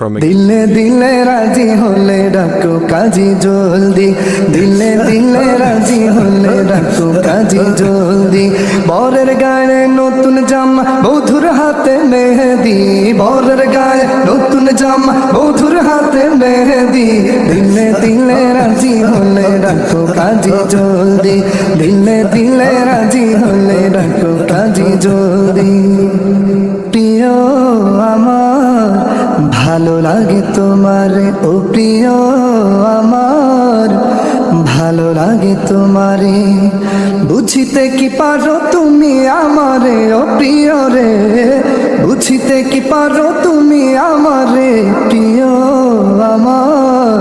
chroma. দিলে দিলে রাজি হলে ডাকো কাজী জলদি, দিলে দিলে রাজি হলে ডাকো কাজী জলদি। বরের গায়ে নতুন জামা, বধুর হাতে মেহেদি, বরের গায়ে নতুন জামা, বধুর হাতে মেহেদি। দিলে দিলে রাজি হলে ডাকো কাজী জলদি, দিলে দিলে রাজি হলে ডাকো কাজী জলদি। প্রিয় আমার ভালো লাগে তোমারে, ও প্রিয় আমার ভালো লাগে তোমারে। বুঝিতে কি পারো তুমি আমারে, ও প্রিয় রে, বুঝিতে কি পারো তুমি আমারে। প্রিয় আমার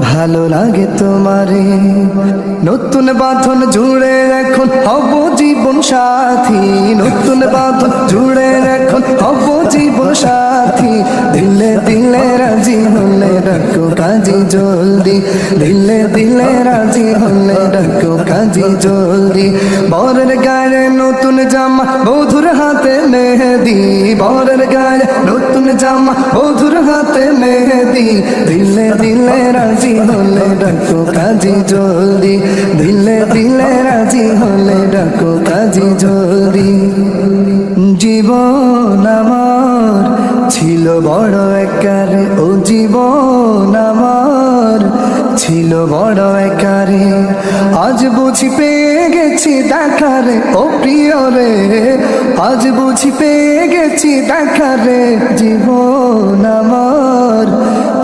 ভালো লাগে তোমারে। নতুন বাঁধন জুড়ে এখন হব জীবন সাথী, নতুন বাঁধন জুড়ে এখন হব জীবন সাথী। দিলে দিলে রাজি হলে ডাকো কাজী জলদি, দিলে দিলে রাজি হলে ডাকো কাজী জলদি। বরের গায়ে নতুন জামা, বধুর হাতে মেহেদি, বরের গায়ে নতুন জামা, বধুর হাতে মেহেদি। দিলে দিলে রাজি হলে ডাকো কাজী জলদি, দিলে দিলে রাজি হলে ডাকো কাজী জলদি। জীবন আমার ছিল বড় একারে, ও জীবন আমার ছিল বড় একারে। আজ বুঝি পেয়ে গেছি দেখারে, ও প্রিয় রে, আজ বুঝি পেয়ে গেছি দেখারে। জীবন আমার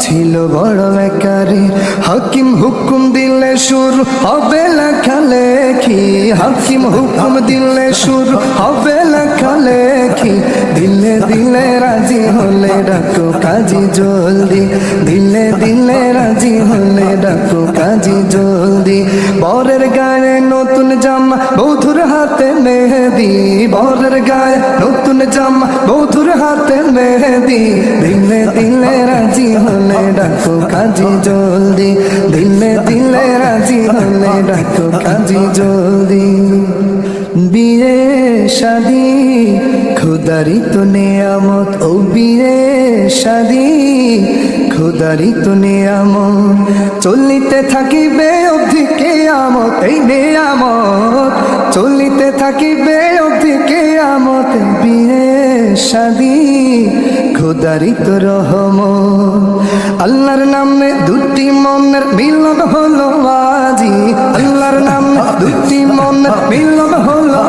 ছিল বড় একারে। হাকিম হুকুম দিলে শুরু হবে লেখালেখি, হাকিম হুকুম দিলে শুরু হবে লেখালেখি। দিলে দিলে রাজি হলে ডাকো কাজী জলদি, দিলে দিলে রাজি হলে ডাকো কাজী জলদি। বরের গায়ে নতুন জামা, বধুর হাতে মেহেদি, বরের গায়ে নতুন জামা, বধুর হাতে মেহেদি। দিলে দিলে রাজি হলে ডাকো কাজী জলদি, দিলে দিলে রাজি হলে ডাকো কাজী জলদি। বিয়ে শাদি খুদারি তো নেয়ামত, ও বিয়ে শাদি খুদারি তো নেয়ামত। চলিতে থাকিবে অবধি কিয়ামত, এই নেয়ামত চলিতে থাকিবে অবধি কিয়ামত। বিয়ে শাদি খুদারি তো রহমত। আল্লাহর নামে দুটি মনের মিলন হলো আজি, আল্লাহর নামে দুটি মনের মিলন হলো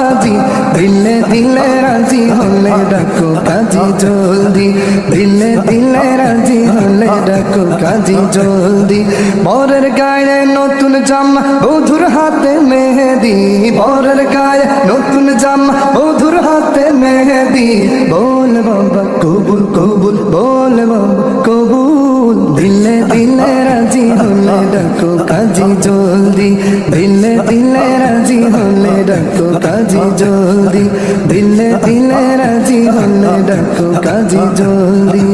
আজি। দিলে দিলে রাজি হলে ডাকো কাজী জলদি, দিলে দিলে রাজি হলে ডাকো কাজী জলদি। বরের গায়ে নতুন জামা, বধুর হাতে মেহেদি, বরের গায়ে নতুন জামা, বধুর হাতে মেহেদি। বল বাবা কবুল কবুল, বল বাবা কবুল। দিলে দিলে রাজি হলে ডাকো কাজী জলদি, দিলে দিলে রাজি হলে ডাকো কাজী জলদি, দিলে দিলে রাজি হলে ডাকো কাজী জলদি।